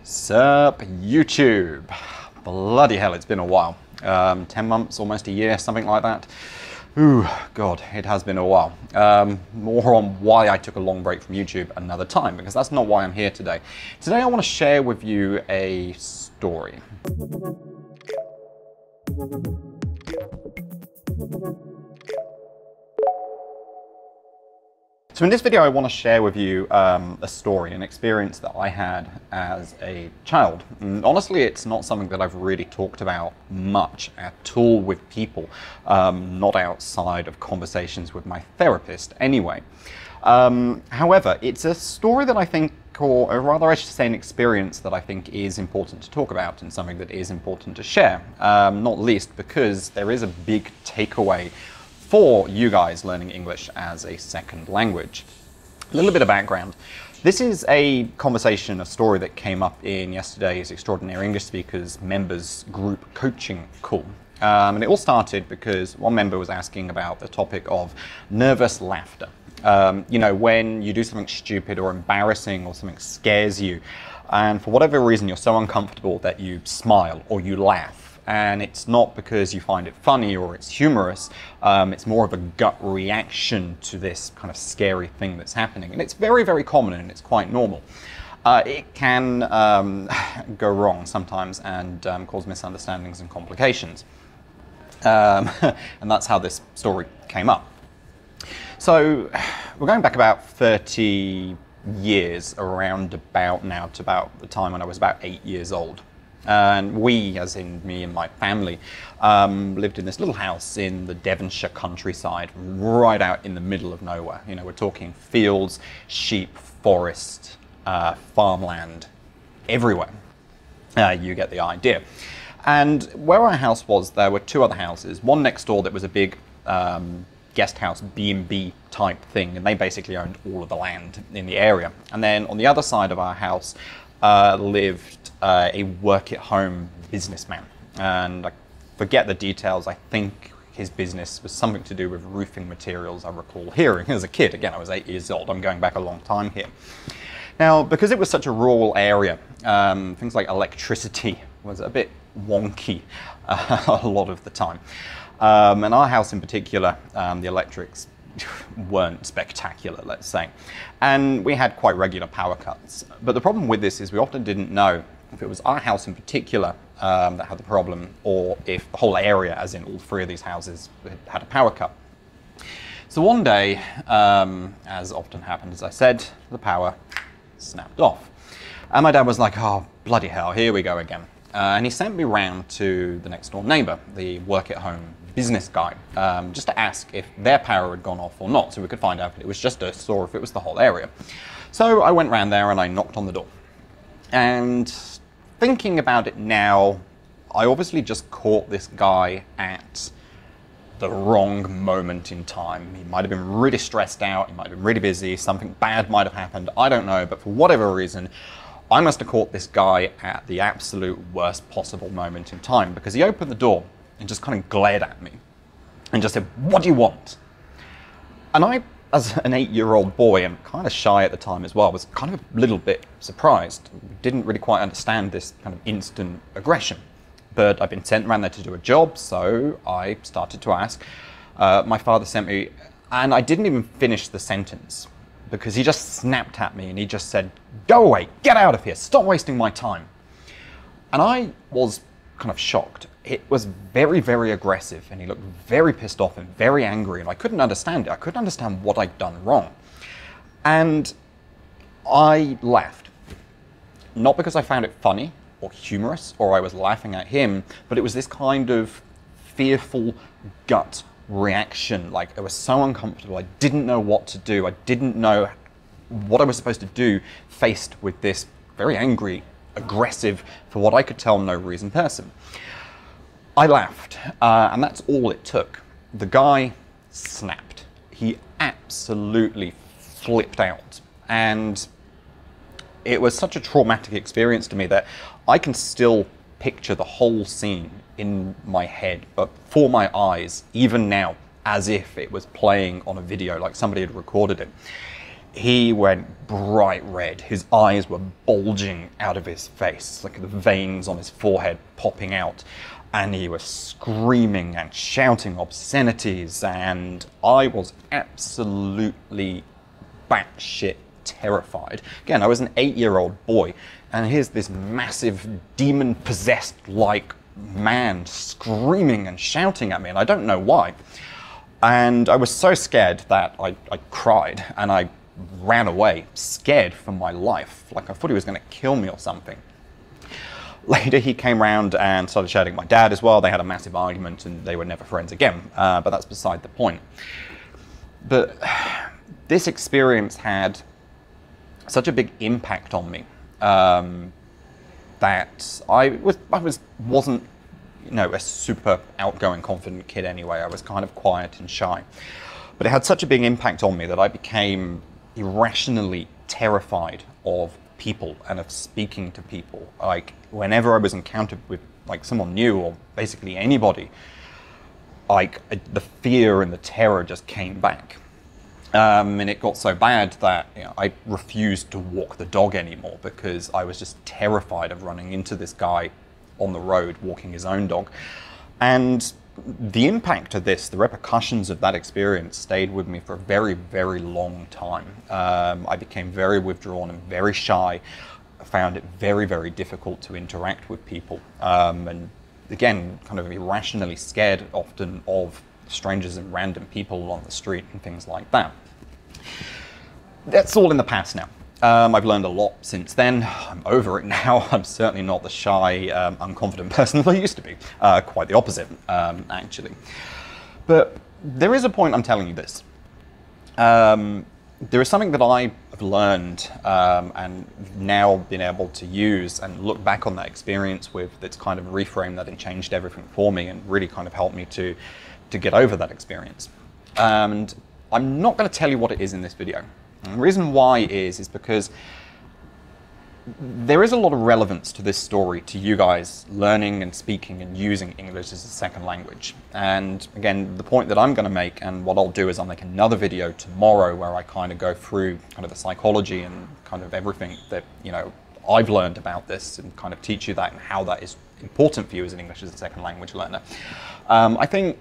Sup, YouTube? Bloody hell, it's been a while. 10 months, almost a year, something like that. Ooh, God, it has been a while. More on why I took a long break from YouTube another time, because that's not why I'm here today. Today I want to share with you a story. So in this video, I want to share with you a story, an experience that I had as a child. And honestly, it's not something that I've really talked about much at all with people, not outside of conversations with my therapist anyway. However, it's a story that I think, or rather I should say an experience that I think is important to talk about and something that is important to share, not least because there is a big takeaway for you guys learning English as a second language. A little bit of background. This is a conversation, a story that came up in yesterday's Extraordinary English Speakers members group coaching call. And it all started because one member was asking about the topic of nervous laughter. You know, when you do something stupid or embarrassing or something scares you, and for whatever reason you're so uncomfortable that you smile or you laugh. And it's not because you find it funny or it's humorous, it's more of a gut reaction to this kind of scary thing that's happening. And it's very, very common and it's quite normal. It can go wrong sometimes and cause misunderstandings and complications. And that's how this story came up. So we're going back about 30 years around about now to about the time when I was about 8 years old. And we, as in me and my family, lived in this little house in the Devonshire countryside, right out in the middle of nowhere. You know, we're talking fields, sheep, forest, farmland, everywhere. You get the idea. And where our house was, there were two other houses. One next door that was a big guest house, B&B type thing, and they basically owned all of the land in the area. And then on the other side of our house lived a work-at-home businessman, and I forget the details. I think his business was something to do with roofing materials, I recall hearing as a kid. Again, I was 8 years old. I'm going back a long time here. Now, because it was such a rural area, things like electricity was a bit wonky a lot of the time. And our house in particular, the electrics weren't spectacular, let's say. And we had quite regular power cuts. But the problem with this is we often didn't know if it was our house in particular that had the problem, or if the whole area, as in all three of these houses, had a power cut. So one day, as often happened, as I said, the power snapped off. And my dad was like, oh, bloody hell, here we go again. And he sent me round to the next door neighbour, the work-at-home business guy, just to ask if their power had gone off or not, so we could find out if it was just us or if it was the whole area. So I went round there and I knocked on the door. And thinking about it now, I obviously just caught this guy at the wrong moment in time. He might have been really stressed out, he might have been really busy, something bad might have happened, I don't know, but for whatever reason, I must have caught this guy at the absolute worst possible moment in time, because he opened the door and just kind of glared at me and just said, "What do you want?" And I, as an 8-year-old boy, and kind of shy at the time as well, was kind of a little bit surprised. Didn't really quite understand this kind of instant aggression. But I've been sent around there to do a job, so I started to ask. My father sent me, and I didn't even finish the sentence because he just snapped at me and he just said, "Go away, get out of here, stop wasting my time." And I was kind of shocked. It was very, very aggressive, and he looked very pissed off and very angry, and I couldn't understand it. I couldn't understand what I'd done wrong. And I laughed. Not because I found it funny or humorous or I was laughing at him, but it was this kind of fearful gut reaction. Like, I was so uncomfortable. I didn't know what to do. I didn't know what I was supposed to do faced with this very angry, aggressive, for what I could tell, no reason person. I laughed, and that's all it took. The guy snapped. He absolutely flipped out. And it was such a traumatic experience to me that I can still picture the whole scene in my head, but for my eyes, even now, as if it was playing on a video, like somebody had recorded it. he went bright red. His eyes were bulging out of his face, like the veins on his forehead popping out. And he was screaming and shouting obscenities, and I was absolutely batshit terrified. Again, I was an 8-year-old boy, and here's this massive demon-possessed like man screaming and shouting at me, and I don't know why. And I was so scared that I cried, and I ran away, scared for my life, like I thought he was going to kill me or something. Later, he came round and started shouting at my dad as well. They had a massive argument, and they were never friends again, but that's beside the point. But this experience had such a big impact on me that I wasn't, you know, a super outgoing, confident kid anyway. I was kind of quiet and shy. But it had such a big impact on me that I became irrationally terrified of people and of speaking to people. Like, whenever I was encountered with like someone new or basically anybody, like the fear and the terror just came back. And it got so bad that, you know, I refused to walk the dog anymore because I was just terrified of running into this guy on the road walking his own dog. And the impact of this, the repercussions of that experience stayed with me for a very, very long time. I became very withdrawn and very shy. I found it very, very difficult to interact with people. And again, kind of irrationally scared often of strangers and random people on the street and things like that. That's all in the past now. I've learned a lot since then. I'm over it now. I'm certainly not the shy, unconfident person that I used to be. Quite the opposite, actually. But there is a point I'm telling you this. There is something that I have learned and now been able to use and look back on that experience with that's kind of reframed that and changed everything for me and really kind of helped me to get over that experience. And I'm not going to tell you what it is in this video. And the reason why is because there is a lot of relevance to this story to you guys learning and speaking and using English as a second language. And again, the point that I'm going to make, and what I'll do is I'll make another video tomorrow where I kind of go through kind of the psychology and kind of everything that, you know, I've learned about this and kind of teach you that and how that is important for you as an English as a second language learner. I think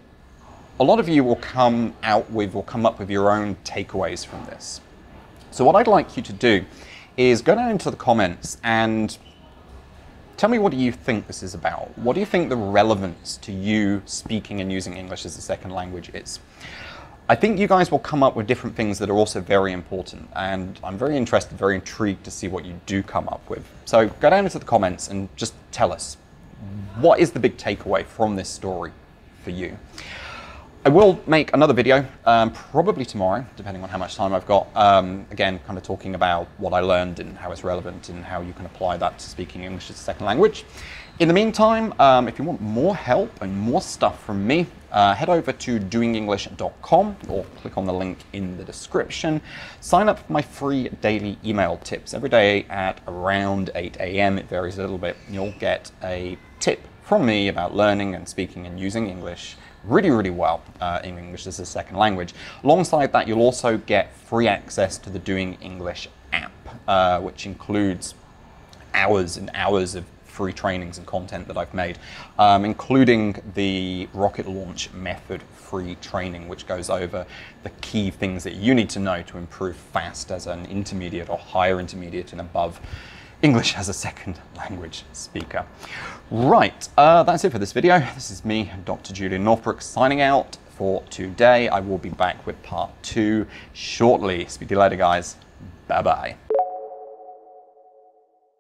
a lot of you will come up with your own takeaways from this. So what I'd like you to do is go down into the comments and tell me, what do you think this is about? What do you think the relevance to you speaking and using English as a second language is? I think you guys will come up with different things that are also very important, and I'm very interested, very intrigued to see what you do come up with. So go down into the comments and just tell us, what is the big takeaway from this story for you? I will make another video, probably tomorrow, depending on how much time I've got. Again, kind of talking about what I learned and how it's relevant and how you can apply that to speaking English as a second language. In the meantime, if you want more help and more stuff from me, head over to doingenglish.com or click on the link in the description. Sign up for my free daily email tips. Every day at around 8 AM, it varies a little bit, you'll get a tip from me about learning and speaking and using English really, really well in English as a second language. Alongside that, you'll also get free access to the Doing English app, which includes hours and hours of free trainings and content that I've made, including the rocket launch method free training, which goes over the key things that you need to know to improve fast as an intermediate or higher intermediate and above English as a second language speaker. Right, that's it for this video. This is me, Dr. Julian Northbrook, signing out for today. I will be back with part 2 shortly. Speak to you later, guys. Bye-bye.